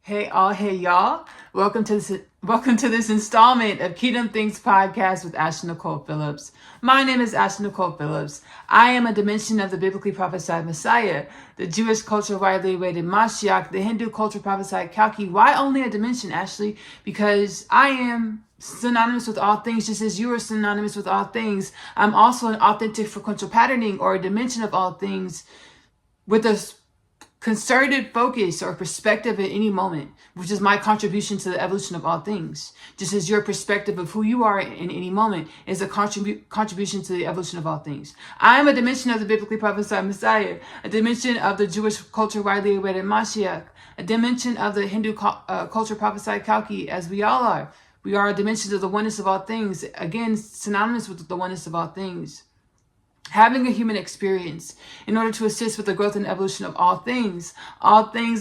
Hey all, hey y'all. Welcome to this installment of Kingdom Things podcast with Nicole Phillips. My name is Nicole Phillips. I am a dimension of the biblically prophesied Messiah, the Jewish culture widely awaited Mashiach, the Hindu culture prophesied Kalki. Why only a dimension, Ashley? Because I am synonymous with all things, just as you are synonymous with all things. I'm also an authentic frequential patterning or a dimension of all things with a concerted focus or perspective at any moment, which is my contribution to the evolution of all things. Just as your perspective of who you are in any moment is a contribution to the evolution of all things. I am a dimension of the biblically prophesied Messiah, a dimension of the Jewish culture widely awaited Mashiach, a dimension of the Hindu culture prophesied Kalki, as we all are. We are a dimension of the oneness of all things, again, synonymous with the oneness of all things. Having a human experience in order to assist with the growth and evolution of all things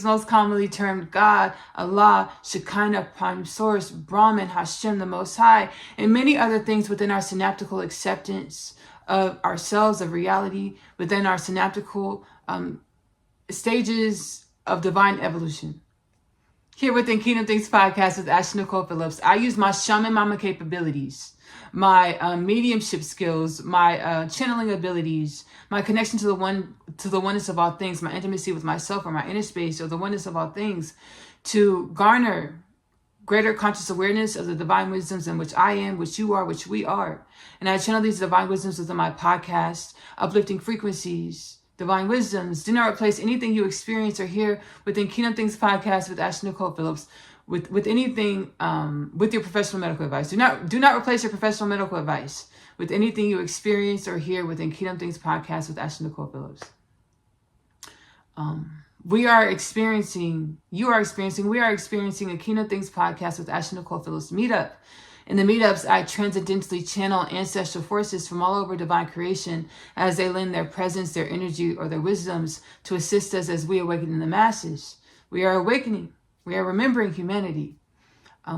most commonly termed God, Allah, Shekinah, Prime Source, Brahman, Hashem, the Most High, and many other things within our synaptical acceptance of ourselves, of reality, within our synaptical stages of divine evolution. Here within Kingdom Things podcast with Nicole Phillips, I use my shaman mama capabilities, my mediumship skills, my channeling abilities, my connection to the oneness of all things, my intimacy with myself or my inner space or the oneness of all things, to garner greater conscious awareness of the divine wisdoms in which I am, which you are, which we are. And I channel these divine wisdoms within my podcast, uplifting frequencies. Divine wisdoms do not replace anything you experience or hear within Kingdom Things podcast with Nicole Phillips. With anything, with your professional medical advice. Do not replace your professional medical advice with anything you experience or hear within Kingdom Things podcast with Nicole Phillips. We are experiencing a Kingdom Things podcast with Nicole Phillips meetup. In the meetups, I transcendentally channel ancestral forces from all over divine creation as they lend their presence, their energy, or their wisdoms to assist us as we awaken in the masses. We are awakening. We are remembering humanity,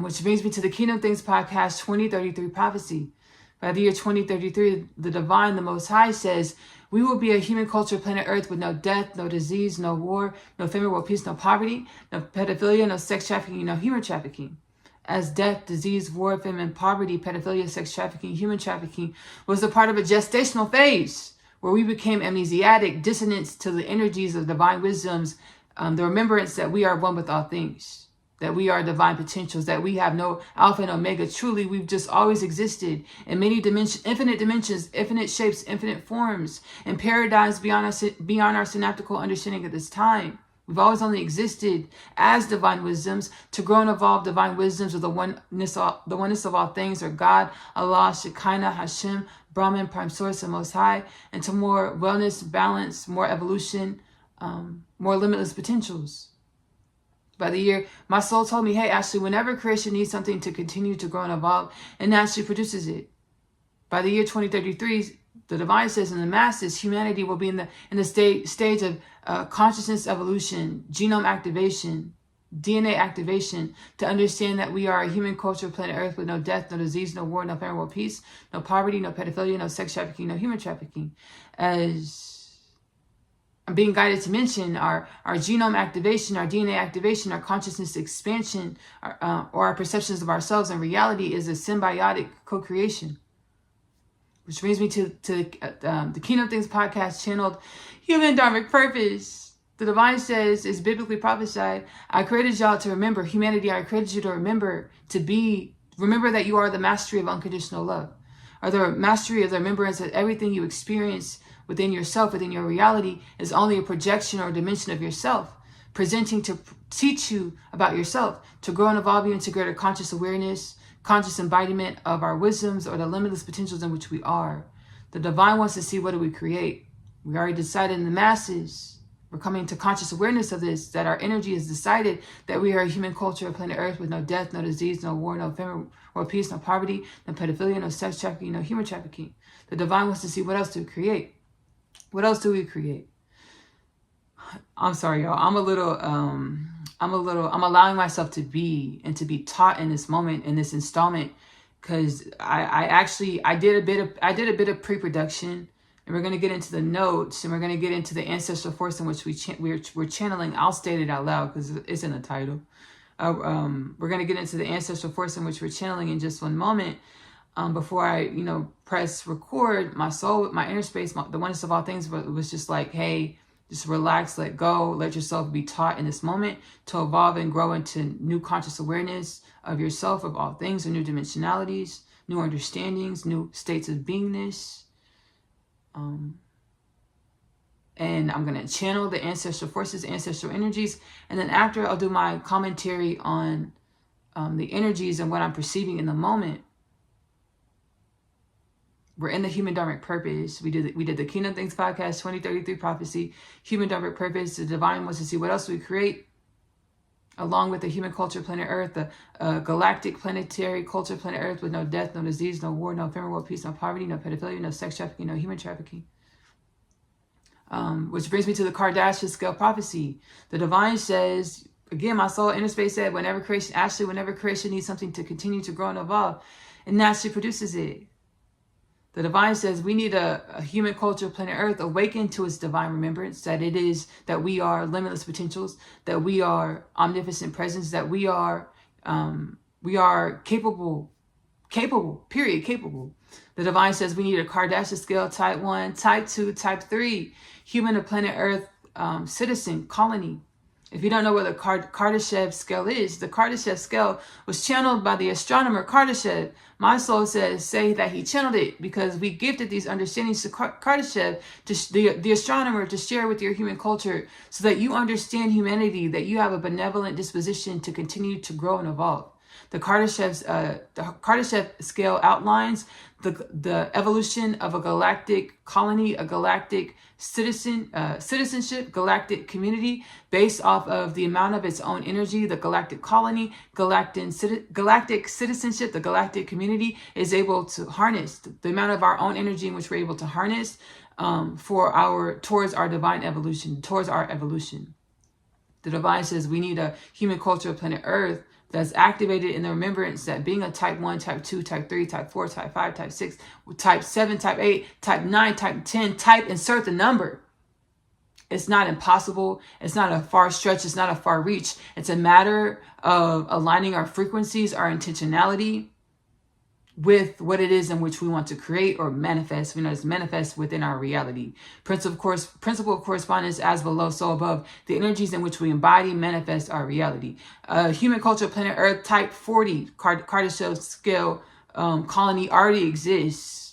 which brings me to the Kingdom Things podcast 2033 prophecy. By the year 2033, the divine, the Most High says, we will be a human culture planet Earth with no death, no disease, no war, no famine, world peace, no poverty, no pedophilia, no sex trafficking, no human trafficking. As death, disease, war, famine, poverty, pedophilia, sex trafficking, human trafficking was a part of a gestational phase where we became amnesiac, dissonance to the energies of divine wisdoms, the remembrance that we are one with all things, that we are divine potentials, that we have no alpha and omega. Truly, we've just always existed in many dimensions, infinite shapes, infinite forms, and paradigms beyond our synaptical understanding at this time. We've always only existed as divine wisdoms to grow and evolve divine wisdoms of the oneness of all things, or God, Allah, Shekinah, Hashem, Brahman, Prime Source, and Most High, and to more wellness, balance, more evolution, more limitless potentials. By the year, my soul told me, hey, Ashley, whenever creation needs something to continue to grow and evolve, it naturally produces it. By the year 2033, the divine says in the masses, humanity will be in the stage of consciousness evolution, genome activation, DNA activation, to understand that we are a human culture, planet Earth, with no death, no disease, no war, no famine, world peace, no poverty, no pedophilia, no sex trafficking, no human trafficking. As I'm being guided to mention, our genome activation, our DNA activation, our consciousness expansion, or our perceptions of ourselves and reality is a symbiotic co-creation. Which brings me to the Kingdom Things podcast channeled Human Dharmic Purpose. The divine says, is biblically prophesied, I created y'all to remember humanity. I created you to remember that you are the mastery of unconditional love, or the mastery of the remembrance that everything you experience within yourself, within your reality, is only a projection or a dimension of yourself, presenting to teach you about yourself, to grow and evolve you into greater conscious awareness, conscious embodiment of our wisdoms or the limitless potentials in which we are. The divine wants to see, what do we create? We already decided in the masses, we're coming to conscious awareness of this, that our energy has decided that we are a human culture of planet Earth with no death, no disease, no war, no famine, world peace, no poverty, no pedophilia, no sex trafficking, no human trafficking. The divine wants to see, what else do we create? What else do we create? I'm sorry, y'all. I'm allowing myself to be and to be taught in this moment, in this installment, because I did a bit of pre-production, and we're going to get into the notes, and we're going to get into the ancestral force in which we're channeling. I'll state it out loud because it's in the title. We're going to get into the ancestral force in which we're channeling in just one moment. Before I, press record, my soul, my inner space, the oneness of all things was just like, hey, just relax, let go, let yourself be taught in this moment to evolve and grow into new conscious awareness of yourself, of all things, or new dimensionalities, new understandings, new states of beingness. And I'm going to channel the ancestral forces, ancestral energies. And then after, I'll do my commentary on the energies and what I'm perceiving in the moment. We're in the Human Dharmic Purpose. We did the Kingdom Things Podcast, 2033 Prophecy, Human Dharmic Purpose. The Divine wants to see what else we create, along with the human culture, planet Earth, the galactic planetary culture, planet Earth, with no death, no disease, no war, no ephemeral peace, no poverty, no pedophilia, no sex trafficking, no human trafficking. Which brings me to the Kardashian scale prophecy. The Divine says, again, my soul inner space said, whenever creation needs something to continue to grow and evolve, it naturally produces it. The Divine says we need a human culture, planet Earth, awaken to its divine remembrance, that we are limitless potentials, that we are omnipotent presence, that we are capable. The Divine says we need a Kardashian scale, type 1, type 2, type 3, human of planet Earth, citizen, colony. If you don't know what the Kardashev scale is, the Kardashev scale was channeled by the astronomer Kardashev. My soul say that he channeled it because we gifted these understandings to Kardashev, the astronomer, to share with your human culture so that you understand humanity, that you have a benevolent disposition to continue to grow and evolve. The Kardashev scale outlines the evolution of a galactic colony, a galactic citizenship, galactic community based off of the amount of its own energy. The galactic colony, galactic citizenship, the galactic community is able to harness the amount of our own energy in which we're able to harness towards our divine evolution, towards our evolution. The Divine says we need a human culture of planet Earth that's activated in the remembrance that being a type 1, type 2, type 3, type 4, type 5, type 6, type 7, type 8, type 9, type 10, insert the number. It's not impossible. It's not a far stretch. It's not a far reach. It's a matter of aligning our frequencies, our intentionality with what it is in which we want to create or manifest. We know it's manifest within our reality. Principle of correspondence, as below, so above. The energies in which we embody, manifest our reality. Human culture, planet Earth, type 40, Kardashev scale colony already exists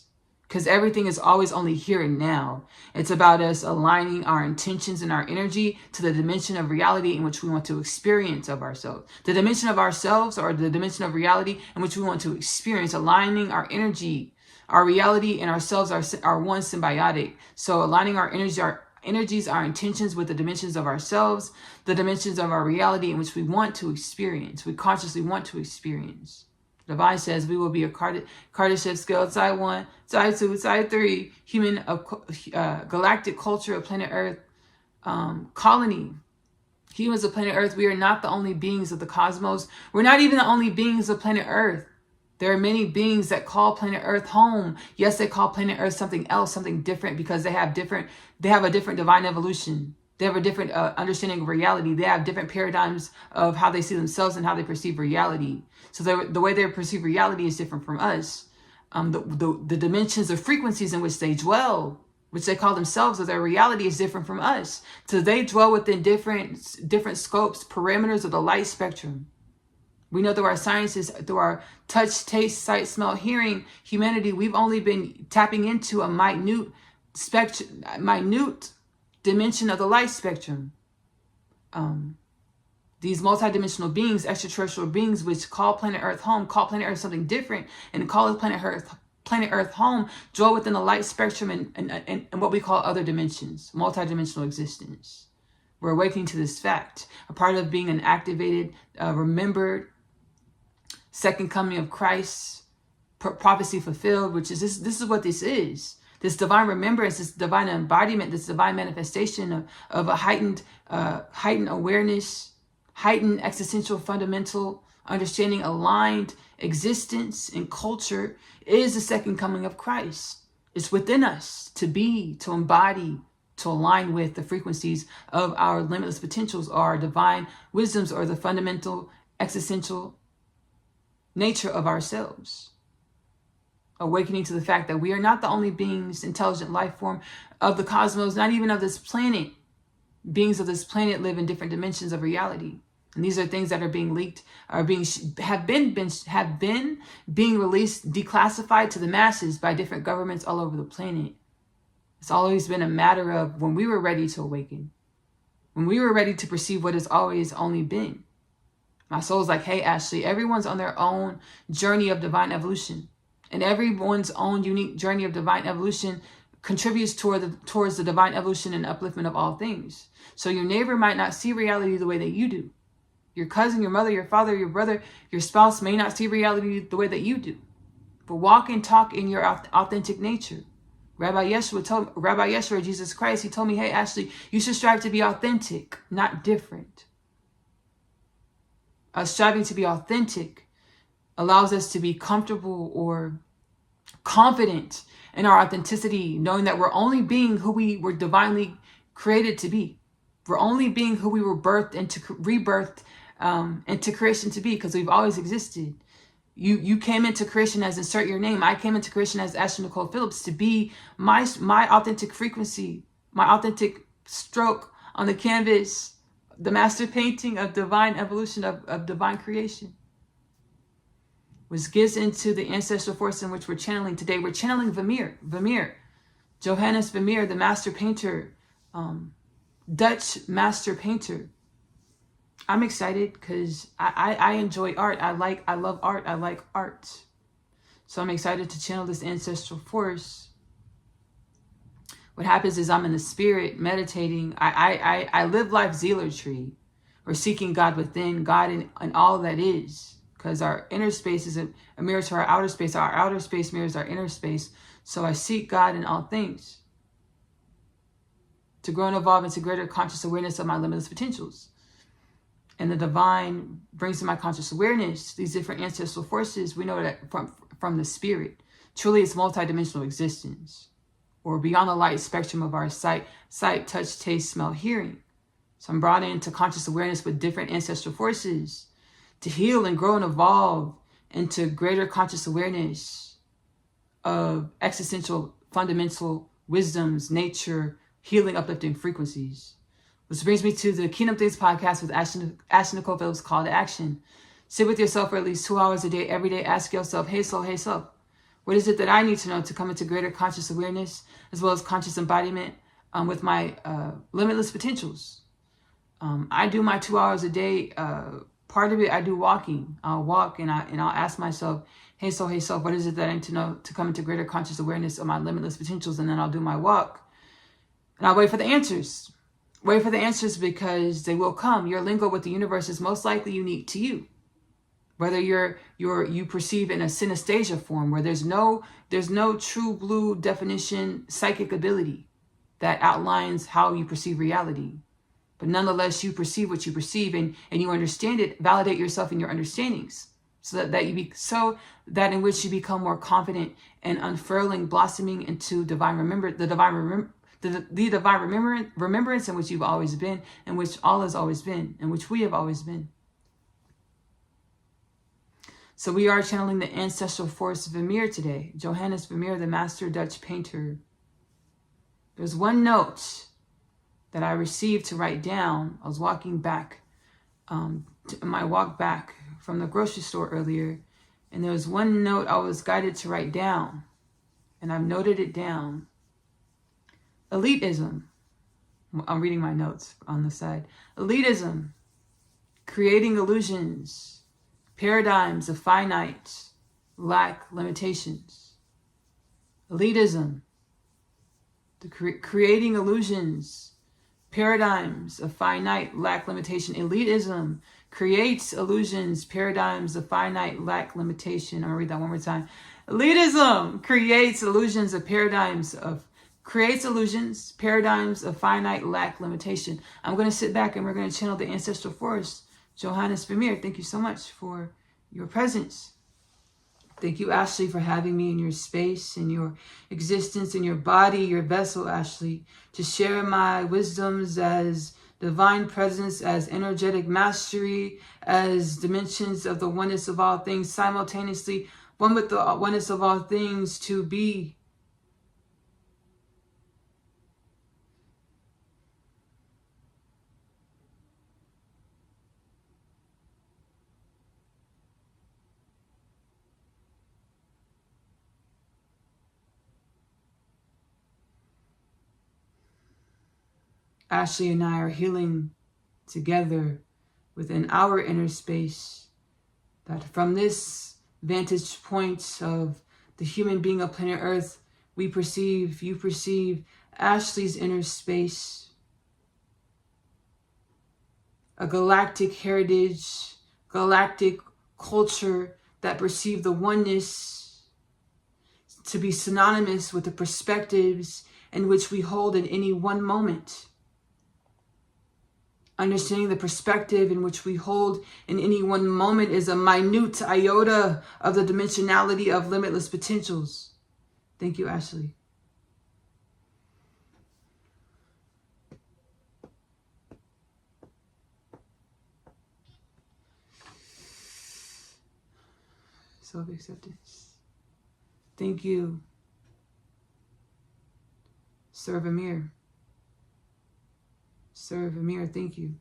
because everything is always only here and now. It's about us aligning our intentions and our energy to the dimension of reality in which we want to experience of ourselves. The dimension of ourselves, or the dimension of reality in which we want to experience, aligning our energy, our reality and ourselves are one symbiotic. So aligning our energies, our intentions with the dimensions of ourselves, the dimensions of our reality in which we want to experience, we consciously want to experience. The Divine says we will be a Kardashev scale, type 1, type 2, type 3, human of galactic culture of planet Earth, colony. Humans of planet Earth, we are not the only beings of the cosmos. We're not even the only beings of planet Earth. There are many beings that call planet Earth home. Yes, they call planet Earth something else, something different, because they have a different divine evolution. They have a different understanding of reality. They have different paradigms of how they see themselves and how they perceive reality. So the way they perceive reality is different from us. The dimensions of frequencies in which they dwell, which they call themselves, or their reality, is different from us. So they dwell within different scopes, parameters of the light spectrum. We know through our sciences, through our touch, taste, sight, smell, hearing, humanity, we've only been tapping into a minute dimension of the light spectrum. These multidimensional beings, extraterrestrial beings, which call planet Earth home, call planet Earth something different, and call planet Earth home, dwell within the light spectrum and what we call other dimensions, multidimensional existence. We're awakening to this fact, a part of being an activated, remembered second coming of Christ, prophecy fulfilled, which is this is what this is. This divine remembrance, this divine embodiment, this divine manifestation of a heightened awareness, heightened existential fundamental understanding, aligned existence and culture, is the second coming of Christ. It's within us to be, to embody, to align with the frequencies of our limitless potentials, or our divine wisdoms, or the fundamental existential nature of ourselves. Awakening to the fact that we are not the only beings, intelligent life form of the cosmos, not even of this planet. Beings of this planet live in different dimensions of reality. And these are things that are being leaked, have been being released, declassified to the masses by different governments all over the planet. It's always been a matter of when we were ready to awaken, when we were ready to perceive what has always only been. My soul's like, hey, Ashley, everyone's on their own journey of divine evolution. And everyone's own unique journey of divine evolution contributes towards the divine evolution and upliftment of all things. So your neighbor might not see reality the way that you do. Your cousin, your mother, your father, your brother, your spouse may not see reality the way that you do. But walk and talk in your authentic nature. Rabbi Yeshua, Jesus Christ, he told me, hey, Ashley, you should strive to be authentic, not different. Striving to be authentic allows us to be comfortable or confident in our authenticity, knowing that we're only being who we were divinely created to be. We're only being who we were rebirthed into creation to be, because we've always existed. You came into creation as insert your name. I came into creation as Nicole Phillips to be my authentic frequency, my authentic stroke on the canvas, the master painting of divine evolution, of divine creation. Which gives into the ancestral force in which we're channeling today. We're channeling Vemeer, Johannes Vemeer, the master painter, Dutch master painter. I'm excited because I enjoy art. I love art. I like art. So I'm excited to channel this ancestral force. What happens is I'm in the spirit meditating. I live life zealotry, or seeking God within, God in all that is. Because our inner space is a mirror to our outer space. Our outer space mirrors our inner space. So I seek God in all things to grow and evolve into greater conscious awareness of my limitless potentials. And the divine brings to my conscious awareness these different ancestral forces. We know that from the spirit. Truly, it's multidimensional existence, or beyond the light spectrum of our sight, touch, taste, smell, hearing. So I'm brought into conscious awareness with different ancestral forces to heal and grow and evolve into greater conscious awareness of existential fundamental wisdoms, nature, healing, uplifting frequencies. Which brings me to the Kingdom Things podcast with Ashley Nicole Phillips, Call to Action. Sit with yourself for at least 2 hours a day, every day. Ask yourself, hey soul, what is it that I need to know to come into greater conscious awareness, as well as conscious embodiment with my limitless potentials? I do my 2 hours a day. Part of it, I do walking. I'll walk and I'll ask myself, hey soul, what is it that I need to know to come into greater conscious awareness of my limitless potentials? And then I'll do my walk. And I'll wait for the answers. Wait for the answers, because they will come. Your lingo with the universe is most likely unique to you. Whether you perceive in a synesthesia form, where there's no true blue definition psychic ability that outlines how you perceive reality. But nonetheless, you perceive what you perceive, and you understand it. Validate yourself in your understandings, so that in which you become more confident and unfurling, blossoming into the divine remembrance in which you've always been, in which all has always been, in which we have always been. So we are channeling the ancestral force Vemeer today. Johannes Vemeer, the master Dutch painter. There's one note that I received to write down. I was walking back, my walk back from the grocery store earlier, and there was one note I was guided to write down, and I've noted it down. Elitism. I'm reading my notes on the side. Elitism, creating illusions, paradigms of finite, lack limitations. Elitism, creating illusions, paradigms of finite, lack limitation. Elitism creates illusions, paradigms of finite, lack limitation. I'm going to read that one more time. Elitism creates illusions, paradigms of finite, lack limitation. I'm going to sit back and we're going to channel the ancestral force. Johannes Vemeer, thank you so much for your presence. Thank you, Ashley, for having me in your space, in your existence, in your body, your vessel, Ashley, to share my wisdoms as divine presence, as energetic mastery, as dimensions of the oneness of all things, simultaneously one with the oneness of all things, to be. Ashley and I are healing together within our inner space, that from this vantage point of the human being of planet Earth, you perceive Ashley's inner space, a galactic heritage, galactic culture that perceive the oneness to be synonymous with the perspectives in which we hold in any one moment. Understanding the perspective in which we hold in any one moment is a minute iota of the dimensionality of limitless potentials. Thank you, Ashley. Self-acceptance. Thank you, Sir Vemeer. Sir Vemeer, thank you.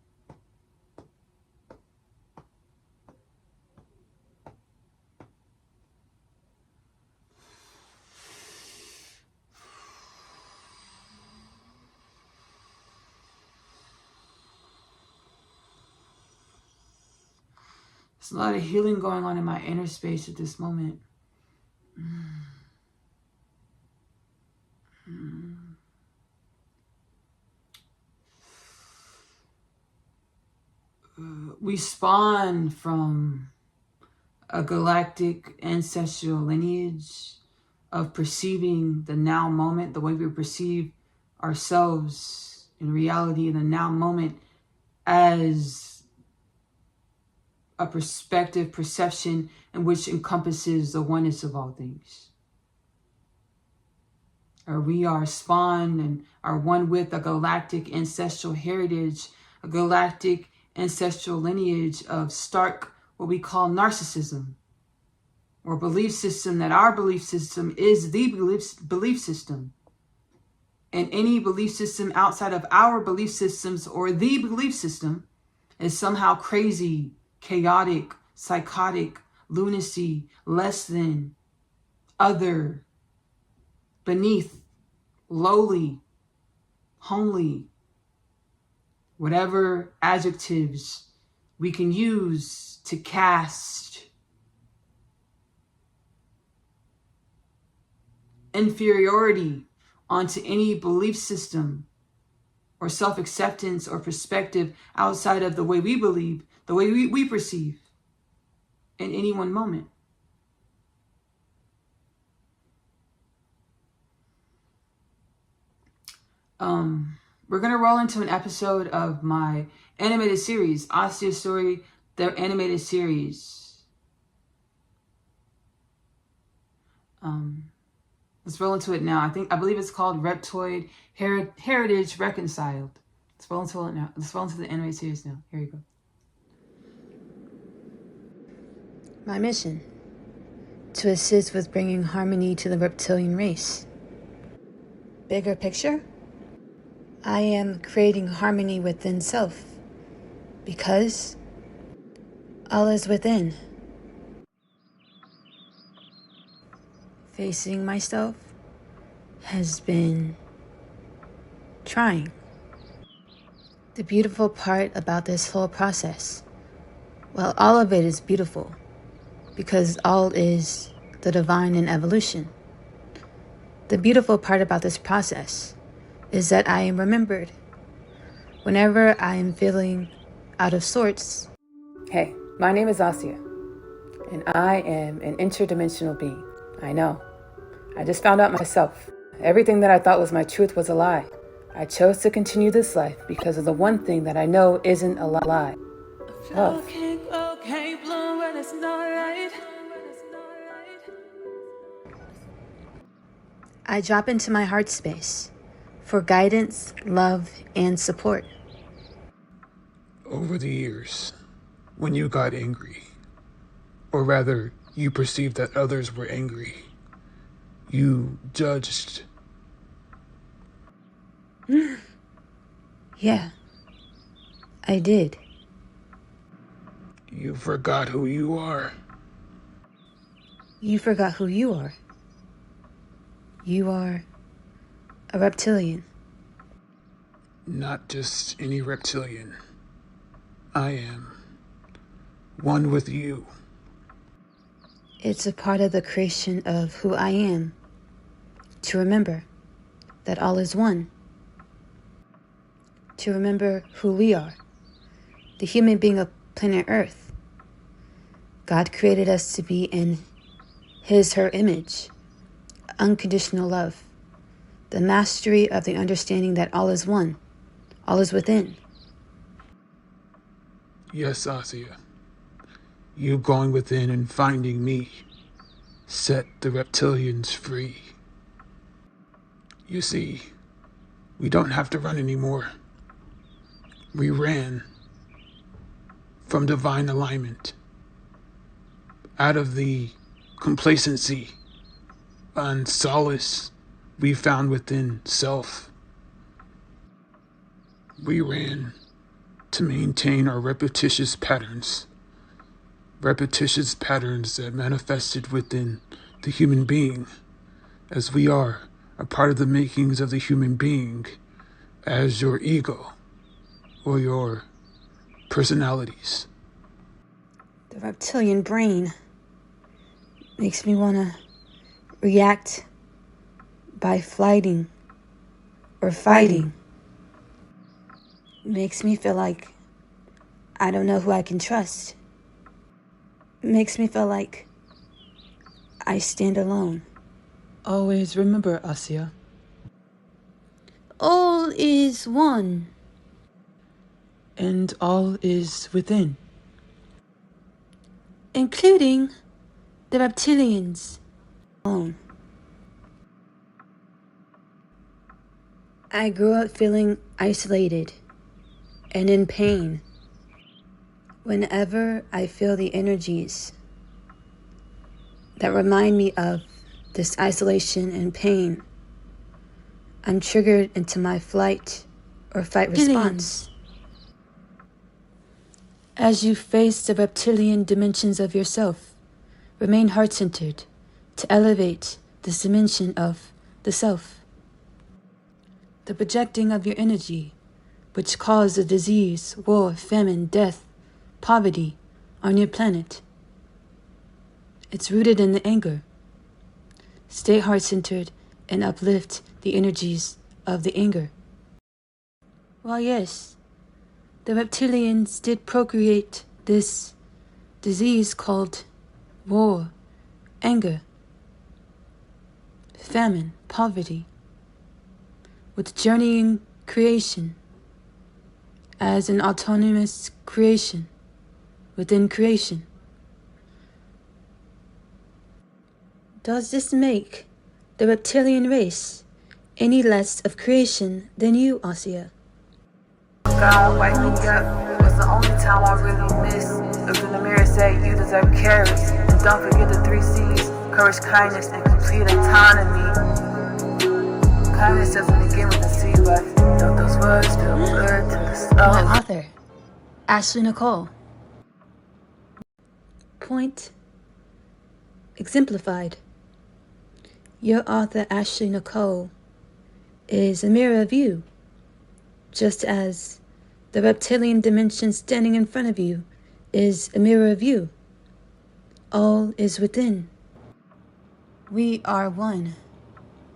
There's a lot of healing going on in my inner space at this moment. We spawn from a galactic ancestral lineage of perceiving the now moment, the way we perceive ourselves in reality in the now moment, as a perception in which encompasses the oneness of all things. Or we are spawned and are one with a galactic ancestral heritage, a galactic ancestral lineage of stark, what we call narcissism, or belief system, that our belief system is the belief system. And any belief system outside of our belief systems or the belief system is somehow crazy, chaotic, psychotic, lunacy, less than, other, beneath, lowly, homely, whatever adjectives we can use to cast inferiority onto any belief system or self-acceptance or perspective outside of the way we believe, the way we perceive in any one moment. We're going to roll into an episode of my animated series, Osseous Story, their animated series. Let's roll into it now. I believe it's called Reptoid Heritage Reconciled. Let's roll into it now. Let's roll into the animated series now. Here you go. My mission: to assist with bringing harmony to the reptilian race. Bigger picture? I am creating harmony within self, because all is within. Facing myself has been trying. The beautiful part about this whole process, well, all of it is beautiful, because all is the divine in evolution. The beautiful part about this process is that I am remembered. Whenever I am feeling out of sorts. Hey, my name is Asia, and I am an interdimensional being. I know. I just found out myself. Everything that I thought was my truth was a lie. I chose to continue this life because of the one thing that I know isn't a lie. Love. I drop into my heart space for guidance, love, and support. over the years, when you got angry, or rather, you perceived that others were angry, you judged. Yeah, I did. You forgot who you are. You forgot who you are. You are a reptilian. Not just any reptilian. I am one with you. It's a part of the creation of who I am, to remember that all is one. To remember who we are, the human being of planet Earth. God created us to be in her image, unconditional love, the mastery of the understanding that all is one, all is within. Yes, Asia. You going within and finding me set the reptilians free. You see, we don't have to run anymore. We ran from divine alignment, out of the complacency and solace we found within self. We ran to maintain our repetitious patterns that manifested within the human being, as we are a part of the makings of the human being, as your ego or your personalities. The reptilian brain makes me want to react by flighting or fighting. Makes me feel like I don't know who I can trust. Makes me feel like I stand alone. Always remember, Asia. All is one. And all is within. Including the reptilians. Alone. I grew up feeling isolated and in pain. Whenever I feel the energies that remind me of this isolation and pain, I'm triggered into my flight or fight response. As you face the reptilian dimensions of yourself, remain heart-centered to elevate this dimension of the self. The projecting of your energy, which caused the disease, war, famine, death, poverty on your planet. It's rooted in the anger. Stay heart-centered and uplift the energies of the anger. Well, yes, the reptilians did procreate this disease called war, anger, famine, poverty, with journeying creation as an autonomous creation within creation. Does this make the reptilian race any less of creation than you, Asia? God wake me up was the only time I really miss. Look in the mirror and say you deserve carrots. And don't forget the 3 C's, courage, kindness, and complete autonomy. Kindness doesn't begin with a C, but don't those words feel good to the soul. My author, Ashley Nicole. Point exemplified. Your author, Ashley Nicole, is a mirror of you, just as the reptilian dimension standing in front of you is a mirror of you. All is within. We are one.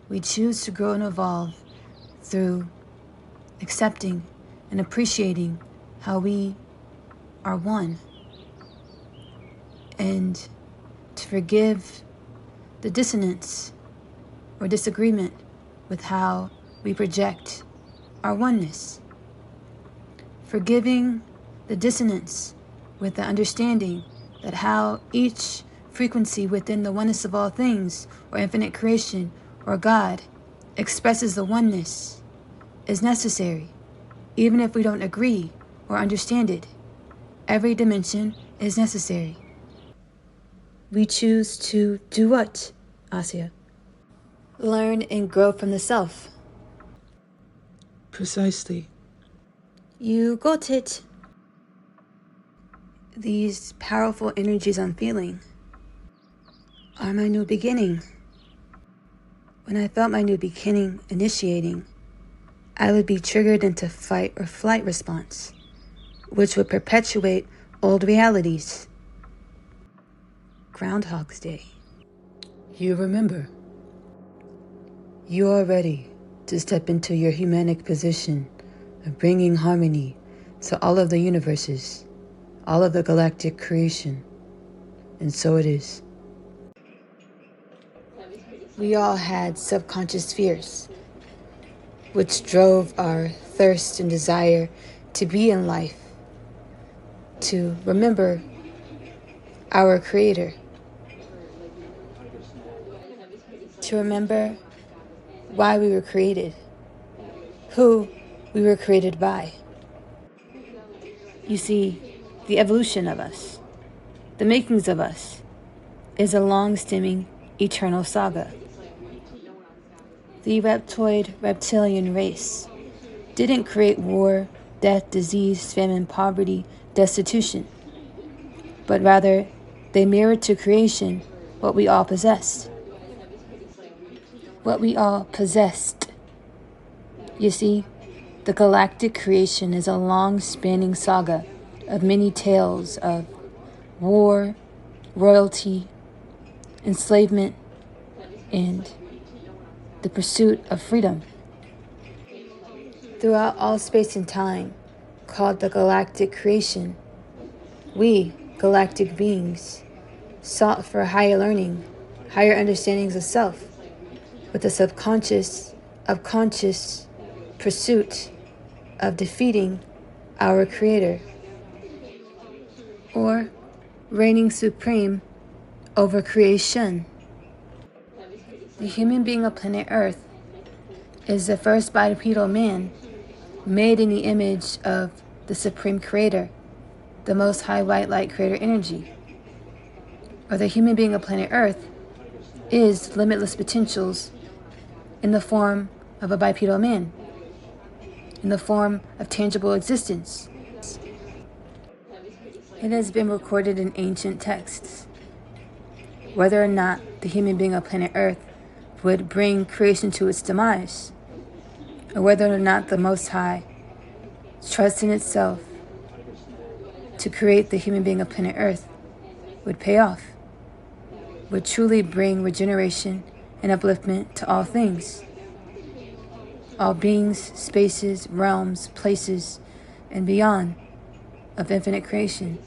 We choose to grow and evolve through accepting and appreciating how we are one, and to forgive the dissonance or disagreement with how we project our oneness. Forgiving the dissonance with the understanding that how each frequency within the oneness of all things, or infinite creation, or God, expresses the oneness is necessary, even if we don't agree or understand it. Every dimension is necessary. We choose to do what, Asya? Learn and grow from the self. Precisely. You got it. These powerful energies I'm feeling are my new beginning. When I felt my new beginning initiating, I would be triggered into fight or flight response, which would perpetuate old realities. Groundhog's Day. You remember. You are ready to step into your humanic position of bringing harmony to all of the universes, all of the galactic creation. And so it is. We all had subconscious fears, which drove our thirst and desire to be in life, to remember our Creator, to remember why we were created, who we were created by. You see, the evolution of us, the makings of us, is a long-stemming, eternal saga. The reptilian race didn't create war, death, disease, famine, poverty, destitution, but rather they mirrored to creation what we all possessed. What we all possessed. You see, the galactic creation is a long-spanning saga of many tales of war, royalty, enslavement, and the pursuit of freedom. Throughout all space and time, called the galactic creation, we, galactic beings, sought for higher learning, higher understandings of self, with the subconscious, conscious pursuit of defeating our Creator, or reigning supreme over creation. The human being of planet Earth is the first bipedal man made in the image of the Supreme Creator, the Most High White Light Creator Energy. Or the human being of planet Earth is limitless potentials in the form of a bipedal man, in the form of tangible existence. It has been recorded in ancient texts. Whether or not the human being of planet Earth would bring creation to its demise, or whether or not the Most High trusts in itself to create the human being of planet Earth would pay off, would truly bring regeneration and upliftment to all things, all beings, spaces, realms, places, and beyond of infinite creation.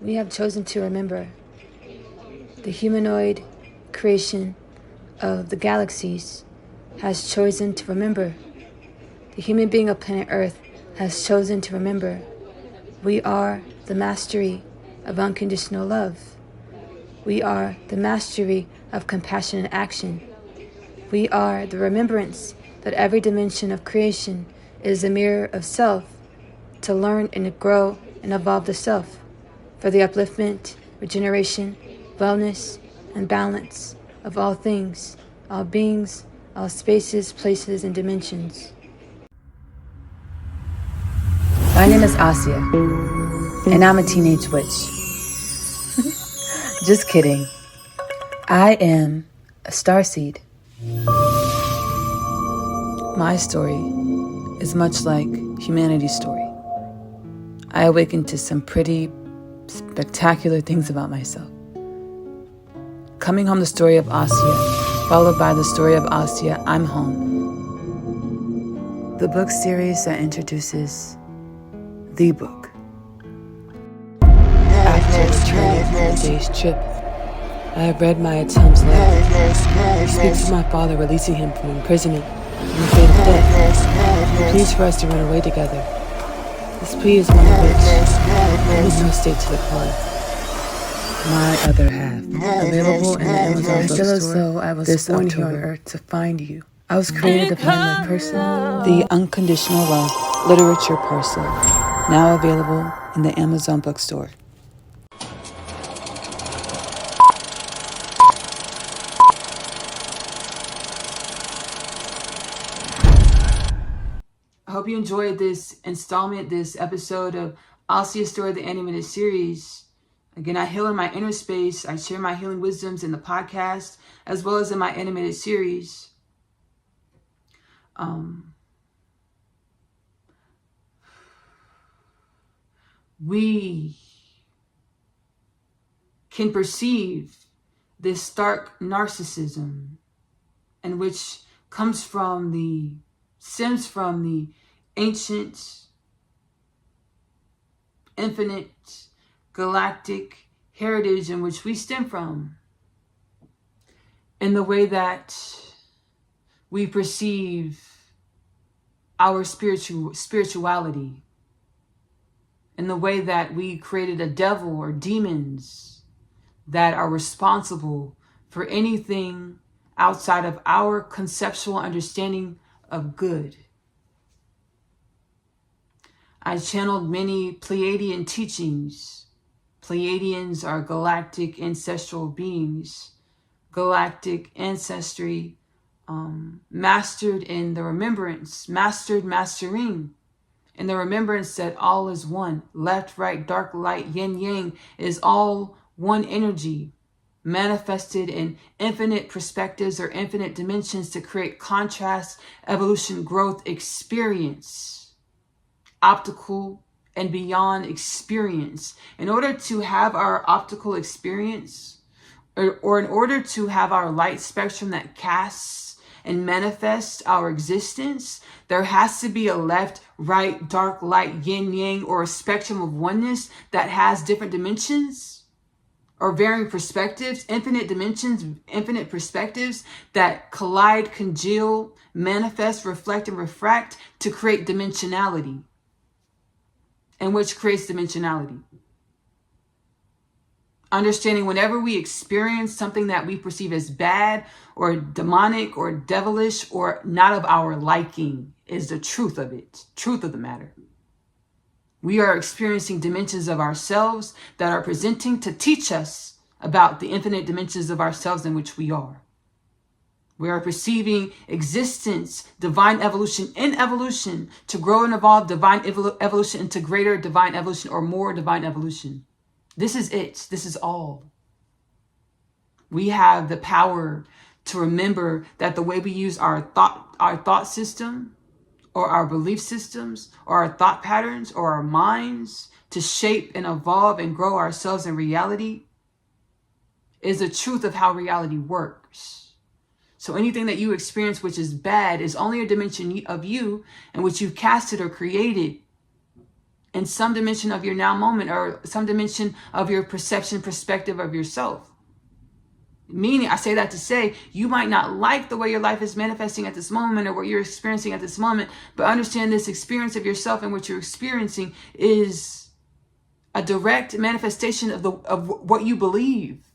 We have chosen to remember the humanoid creation of the galaxies has chosen to remember. The human being of planet Earth has chosen to remember. We are the mastery of unconditional love. We are the mastery of compassion and action. We are the remembrance that every dimension of creation is a mirror of self, to learn and grow and evolve the self for the upliftment, regeneration, wellness, and balance of all things, all beings, all spaces, places, and dimensions. My name is Asya, and I'm a teenage witch. Just kidding. I am a starseed. My story is much like humanity's story. I awakened to some pretty spectacular things about myself. Coming home, the story of Asya, followed by the story of Asya, I'm home. The book series that introduces the book. After returning from a day's trip, I have read my attempts letter. He speaks of my father releasing him from imprisonment and the fate of death. He pleads for us to run away together. This plea is one of which I need no state to decline. My other half, available in the Amazon bookstore. I feel as though I was born here on Earth to find you. I was created to find my person, the unconditional love Literature Parcel, now available in the Amazon bookstore. I hope you enjoyed this installment, this episode of I'll See a Story, the animated series. Again, I heal in my inner space. I share my healing wisdoms in the podcast, as well as in my animated series. We can perceive this stark narcissism, and which stems from the ancient, infinite, galactic heritage in which we stem from, in the way that we perceive our spirituality, in the way that we created a devil or demons that are responsible for anything outside of our conceptual understanding of good. I channeled many Pleiadian teachings. Pleiadians are galactic ancestral beings, galactic ancestry, mastered in the remembrance, mastering in the remembrance that all is one. Left, right, dark, light, yin, yang is all one energy, manifested in infinite perspectives or infinite dimensions to create contrast, evolution, growth, experience, optical and beyond experience. In order to have our optical experience, or in order to have our light spectrum that casts and manifests our existence, there has to be a left, right, dark, light, yin, yang, or a spectrum of oneness that has different dimensions or varying perspectives, infinite dimensions, infinite perspectives that collide, congeal, manifest, reflect, and refract to create dimensionality, and which creates dimensionality. Understanding whenever we experience something that we perceive as bad or demonic or devilish or not of our liking is the truth of it, truth of the matter. We are experiencing dimensions of ourselves that are presenting to teach us about the infinite dimensions of ourselves in which we are. We are perceiving existence, divine evolution, in evolution, to grow and evolve divine evolution into greater divine evolution or more divine evolution. This is it. This is all. We have the power to remember that the way we use our thought system or our belief systems or our thought patterns or our minds to shape and evolve and grow ourselves in reality is the truth of how reality works. So anything that you experience which is bad is only a dimension of you in which you've casted or created in some dimension of your now moment or some dimension of your perception, perspective of yourself. Meaning, I say that to say, you might not like the way your life is manifesting at this moment or what you're experiencing at this moment, but understand this experience of yourself and what you're experiencing is a direct manifestation of what you believe,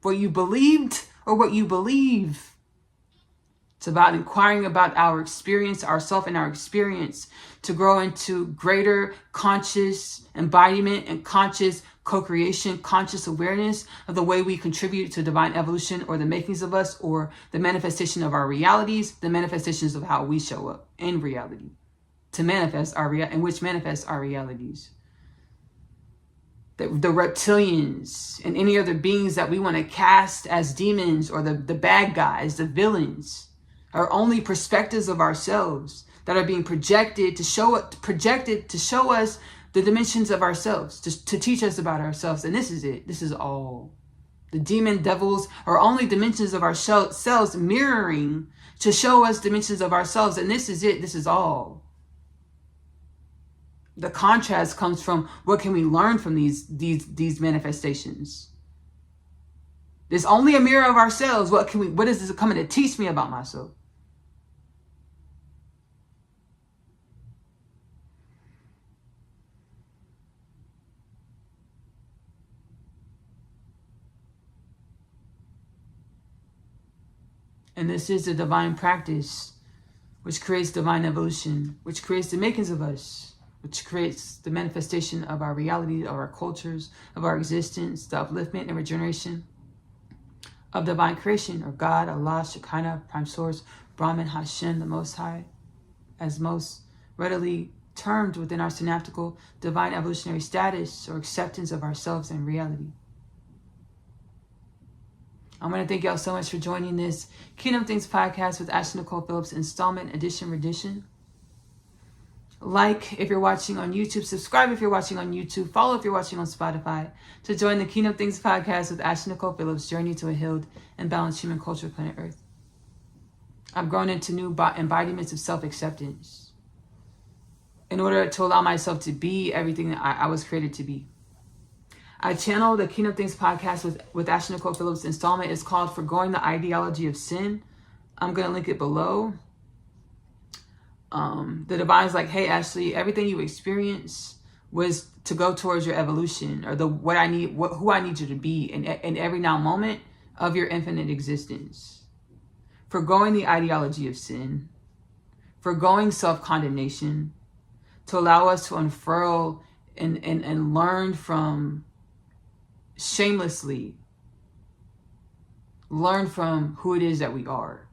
what you believed or what you believe. It's about inquiring about our experience, ourself and our experience to grow into greater conscious embodiment and conscious co-creation, conscious awareness of the way we contribute to divine evolution or the makings of us or the manifestation of our realities, the manifestations of how we show up in reality to manifest in which manifests our realities. The reptilians and any other beings that we want to cast as demons or the bad guys, the villains, are only perspectives of ourselves that are being projected to show us the dimensions of ourselves, to teach us about ourselves. And this is it. This is all. The demon devils are only dimensions of ourselves mirroring to show us dimensions of ourselves. And this is it. This is all. The contrast comes from what can we learn from these manifestations. There's only a mirror of ourselves. What is this coming to teach me about myself? And this is a divine practice which creates divine evolution, which creates the makings of us, which creates the manifestation of our reality, of our cultures, of our existence, the upliftment and regeneration of divine creation, or God, Allah, Shekinah, Prime Source, Brahman, Hashem, the Most High, as most readily termed within our synaptical divine evolutionary status or acceptance of ourselves and reality. I want to thank y'all so much for joining this Kingdom Things podcast with Nicole Phillips installment edition rendition. Like if you're watching on YouTube, subscribe if you're watching on YouTube, follow if you're watching on Spotify to join the Kingdom Things podcast with Nicole Phillips, journey to a healed and balanced human culture, planet Earth. I've grown into new embodiments of self-acceptance in order to allow myself to be everything that I was created to be. I channel the Kingdom Things podcast with Nicole Phillips installment. It's called Forgoing the Ideology of Sin. I'm going to link it below. The divine's like, hey, Ashley, everything you experience was to go towards your evolution, or who I need you to be in every now moment of your infinite existence. Forgoing the ideology of sin, forgoing self-condemnation, to allow us to unfurl and learn from shamelessly, learn from who it is that we are,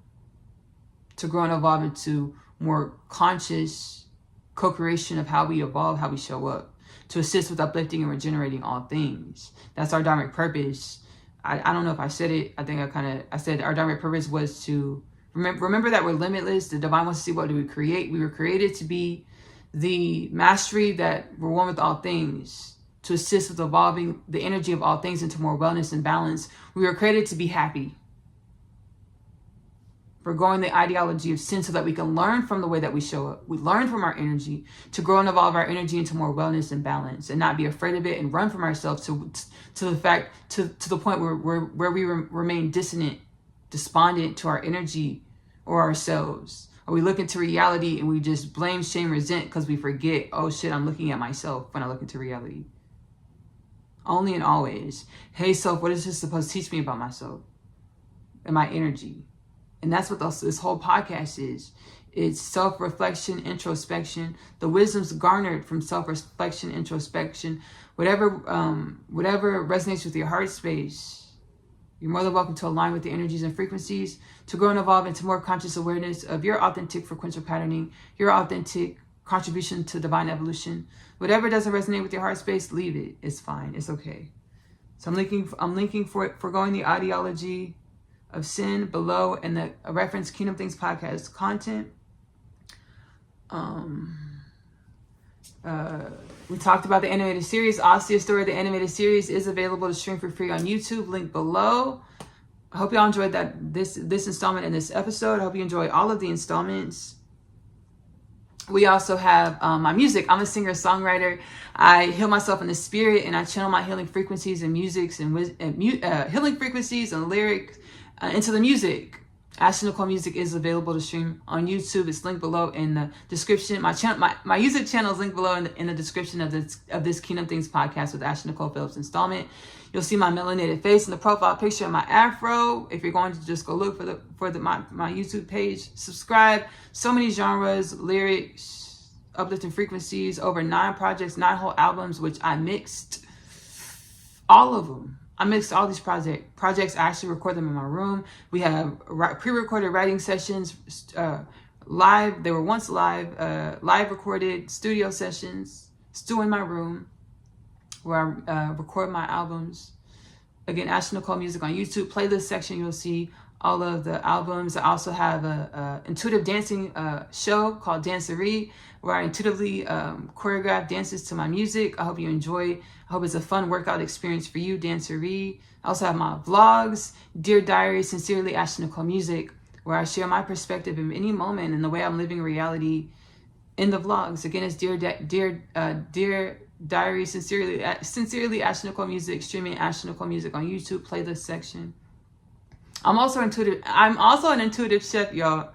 to grow and evolve into more conscious co-creation of how we evolve, how we show up, to assist with uplifting and regenerating all things. That's our dharmic purpose. I don't know if I said it. I think I said our dharmic purpose was to remember that we're limitless. The divine wants to see, what do we create? We were created to be the mastery that we're one with all things, to assist with evolving the energy of all things into more wellness and balance. We were created to be happy. Forgoing the ideology of sin so that we can learn from the way that we show up. We learn from our energy to grow and evolve our energy into more wellness and balance, and not be afraid of it and run from ourselves to the point where we remain dissonant, despondent to our energy or ourselves. Or we look into reality and we just blame, shame, resent because we forget, oh shit, I'm looking at myself when I look into reality. Only and always, hey self, what is this supposed to teach me about myself and my energy? And that's what this whole podcast is. It's self-reflection, introspection, the wisdoms garnered from self-reflection, introspection, whatever resonates with your heart space. You're more than welcome to align with the energies and frequencies to grow and evolve into more conscious awareness of your authentic frequential patterning, your authentic contribution to divine evolution. Whatever doesn't resonate with your heart space, leave it. It's fine. It's okay. So I'm linking for Forgoing the Ideology of Sin below, and the reference Kingdom Things podcast content. We talked about the animated series. Osseous Story, the animated series, is available to stream for free on YouTube. Link below. I hope y'all enjoyed this installment and this episode. I hope you enjoy all of the installments. We also have my music. I'm a singer-songwriter. I heal myself in the spirit, and I channel my healing frequencies and musics and healing frequencies and lyrics into the music. Nicole music is available to stream on YouTube. It's linked below in the description. My YouTube channel is linked below in the description of this Kingdom Things podcast with Nicole Phillips installment. You'll see my melanated face in the profile picture of my afro. If you're going to just go look for my YouTube page, subscribe. So many genres, lyrics, uplifting frequencies, over 9 projects, 9 whole albums, which I mixed all of them. I mixed all these projects. I actually record them in my room. We have pre-recorded writing sessions, live. They were once live, live recorded studio sessions, still in my room, where I record my albums. Again, Nicole music on YouTube. Playlist section, you'll see all of the albums. I also have a intuitive dancing show called Dancery, where I intuitively choreograph dances to my music. I hope you enjoy. I hope it's a fun workout experience for you, Dancery. I also have my vlogs, Dear Diary, Sincerely Nicole Music, where I share my perspective in any moment and the way I'm living reality in the vlogs. Again, it's Dear Diary, Sincerely Nicole Music, streaming Nicole Music on YouTube, playlist section. I'm also an intuitive chef, y'all.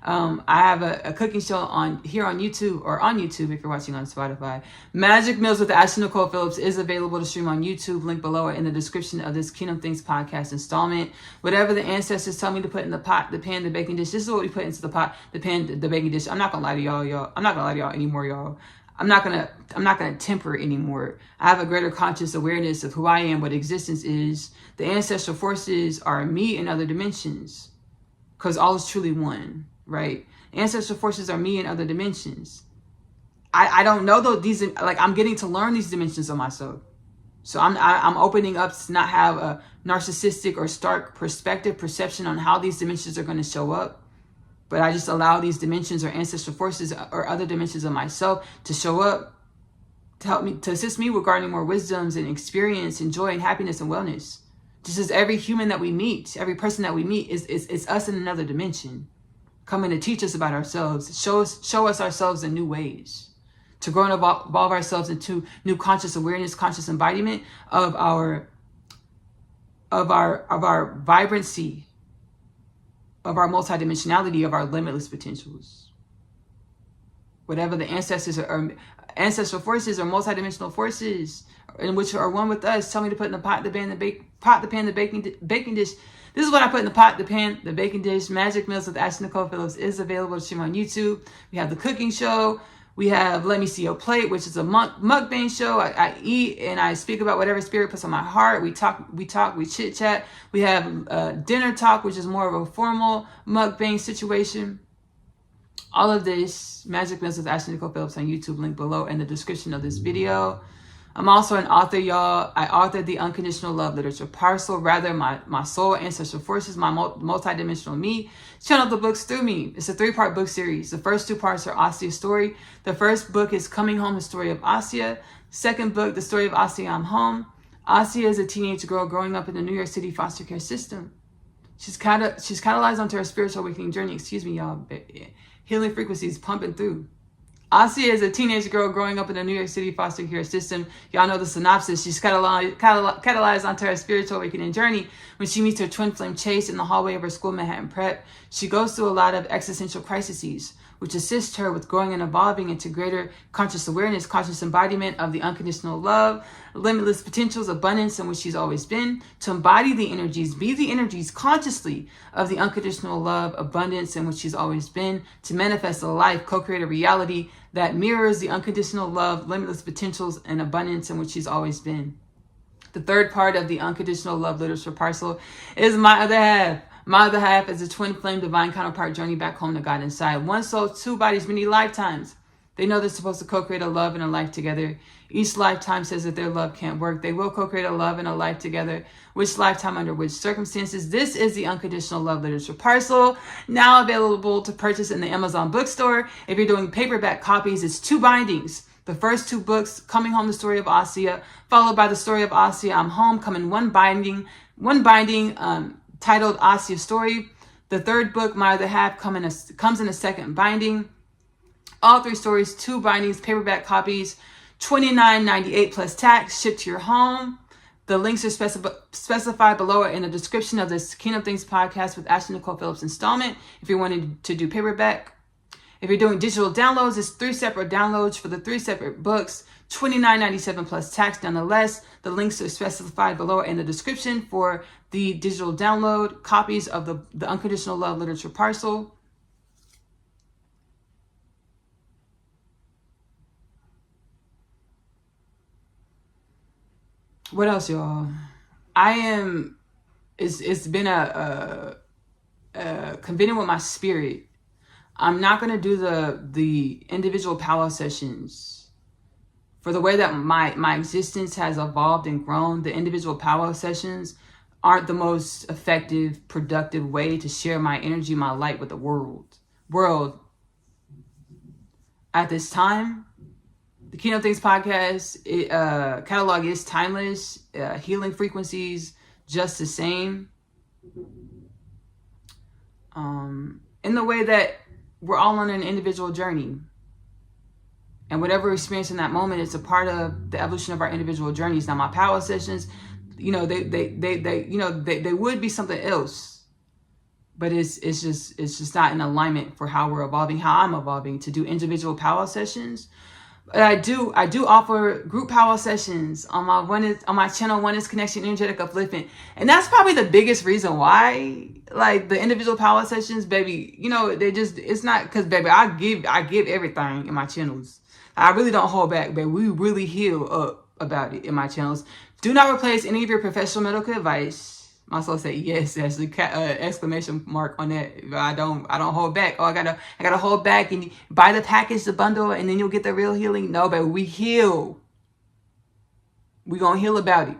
I have a cooking show on YouTube if you're watching on Spotify. Magic Meals with Nicole Phillips is available to stream on YouTube. Link below or in the description of this Kingdom Things podcast installment. Whatever the ancestors tell me to put in the pot, the pan, the baking dish, this is what we put into the pot, the pan, the baking dish. I'm not gonna lie to y'all. I'm not gonna lie to y'all anymore, y'all. I'm not gonna temper it anymore. I have a greater conscious awareness of who I am, what existence is. The ancestral forces are me in other dimensions, because all is truly one, right? Ancestral forces are me in other dimensions. I don't know though, these, like, I'm getting to learn these dimensions of myself. So I'm opening up to not have a narcissistic or stark perception on how these dimensions are going to show up. But I just allow these dimensions or ancestral forces or other dimensions of myself to show up, to help me, to assist me with garnering more wisdoms and experience and joy and happiness and wellness. Just as every human that we meet, every person that we meet is us in another dimension, coming to teach us about ourselves, show us ourselves in new ways, to grow and evolve ourselves into new conscious awareness, conscious embodiment of our vibrancy, of our multidimensionality, of our limitless potentials. Whatever the ancestors or ancestral forces or multidimensional forces in which are one with us tell me to put in the pot, the pan, the baking dish. This is what I put in the pot, the pan, the baking dish. Magic Meals with Nicole Phillips is available to stream on YouTube. We have the cooking show. We have Let Me See Your Plate, which is a mukbang show. I eat and I speak about whatever spirit puts on my heart. We chit chat. We have dinner talk, which is more of a formal mukbang situation. All of this, Magic Meals with Nicole Phillips on YouTube, link below in the description of this video. I'm also an author, y'all. I authored the Unconditional Love Literature Parcel, rather my soul, ancestral forces, my multidimensional me, channeled the books through me. It's a 3-part book series. The first 2 parts are Asia's story. The first book is Coming Home, the story of Asia. Second book, The Story of Asia, I'm Home. Asia is a teenage girl growing up in the New York City foster care system. She's catalyzed onto her spiritual awakening journey. Excuse me, y'all. Healing frequencies pumping through. Asia is a teenage girl growing up in the New York City foster care system. Y'all know the synopsis. She's catalyzed onto her spiritual awakening journey when she meets her twin flame Chase in the hallway of her school Manhattan Prep. She goes through a lot of existential crises, which assist her with growing and evolving into greater conscious awareness, conscious embodiment of the unconditional love, limitless potentials, abundance in which she's always been, to embody the energies, be the energies consciously of the unconditional love, abundance in which she's always been, to manifest a life, co-create a reality that mirrors the unconditional love, limitless potentials, and abundance in which she's always been. The third part of the Unconditional Love Literature Parcel is My Other Half. My Other Half is a twin flame divine counterpart journey back home to God inside. One soul, 2 bodies, many lifetimes. They know they're supposed to co-create a love and a life together. Each lifetime says that their love can't work. They will co-create a love and a life together. Which lifetime, under which circumstances. This is the Unconditional Love Literature Parcel, now available to purchase in the Amazon bookstore. If you're doing paperback copies, it's 2 bindings. The first 2 books, Coming Home, the story of Asia, followed by The Story of Asia, I'm Home, come in one binding titled Asia's Story. The third book, My Other Half, comes in a second binding. All 3 stories, 2 bindings, paperback copies, $29.98 plus tax, shipped to your home. The links are specified below in the description of this Kingdom Things podcast with Nicole Phillips installment. If you're wanting to do paperback, if you're doing digital downloads, it's 3 separate downloads for the 3 separate books, $29.97 plus tax. Nonetheless, the links are specified below in the description for the digital download copies of the Unconditional Love Literature Parcel. What else, y'all? It's been a convening with my spirit. I'm not going to do the individual powwow sessions. For the way that my existence has evolved and grown, the individual powwow sessions aren't the most effective, productive way to share my energy, my light with the world. At this time, the Kingdom Things podcast catalog is timeless. Healing frequencies just the same. In the way that we're all on an individual journey. And whatever we experience in that moment, it's a part of the evolution of our individual journeys. Now, my power sessions, they would be something else. but it's just not in alignment for how we're evolving, how I'm evolving to do individual powwow sessions. But I do offer group powwow sessions on my channel, Oneness Connection, Energetic Upliftment. And that's probably the biggest reason why, like, the individual powwow sessions, baby, you know, it's not because, baby, I give everything in my channels. I really don't hold back, baby. We really heal up about it in my channels. Do not replace any of your professional medical advice. My soul said yes, actually, exclamation mark on that. I don't hold back. Oh, I gotta hold back and buy the package, the bundle, and then you'll get the real healing. No, but we heal. We gonna heal about it.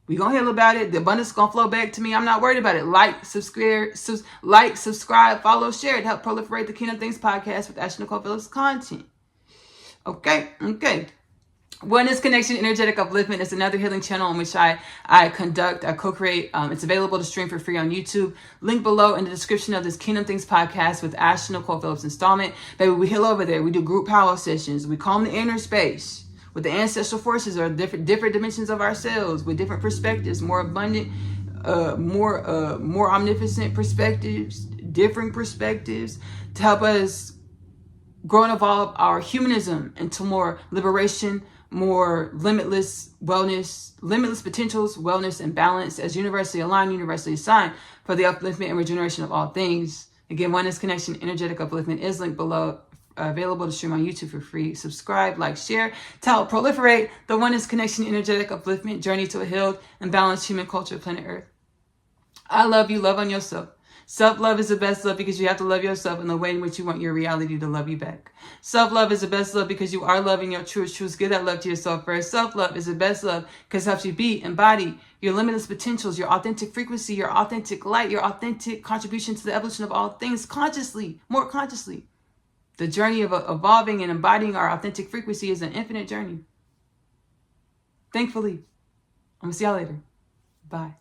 We gonna heal about it. The abundance gonna flow back to me. I'm not worried about it. Like, subscribe, follow, share it. Help proliferate the Kingdom Things podcast with Nicole Phillips content. Okay. Oneness Connection, Energetic Upliftment is another healing channel in which I co-create. It's available to stream for free on YouTube. Link below in the description of this Kingdom Things podcast with Nicole Phillips installment. Baby, we heal over there. We do group power sessions. We calm the inner space with the ancestral forces or different dimensions of ourselves with different perspectives, more abundant, more omnipotent perspectives, different perspectives to help us grow and evolve our humanism into more liberation, more limitless wellness, limitless potentials, wellness, and balance as universally aligned, universally assigned for the upliftment and regeneration of all things. Again, Oneness Connection, Energetic Upliftment is linked below, available to stream on YouTube for free. Subscribe, like, share to help proliferate the Oneness Connection, Energetic Upliftment journey to a healed and balanced human culture, planet Earth. I love you. Love on yourself. Self-love is the best love because you have to love yourself in the way in which you want your reality to love you back. Self-love is the best love because you are loving your truest truths. Give that love to yourself first. Self-love is the best love because it helps you be, embody your limitless potentials, your authentic frequency, your authentic light, your authentic contribution to the evolution of all things consciously, more consciously. The journey of evolving and embodying our authentic frequency is an infinite journey. Thankfully. I'm going to see y'all later. Bye.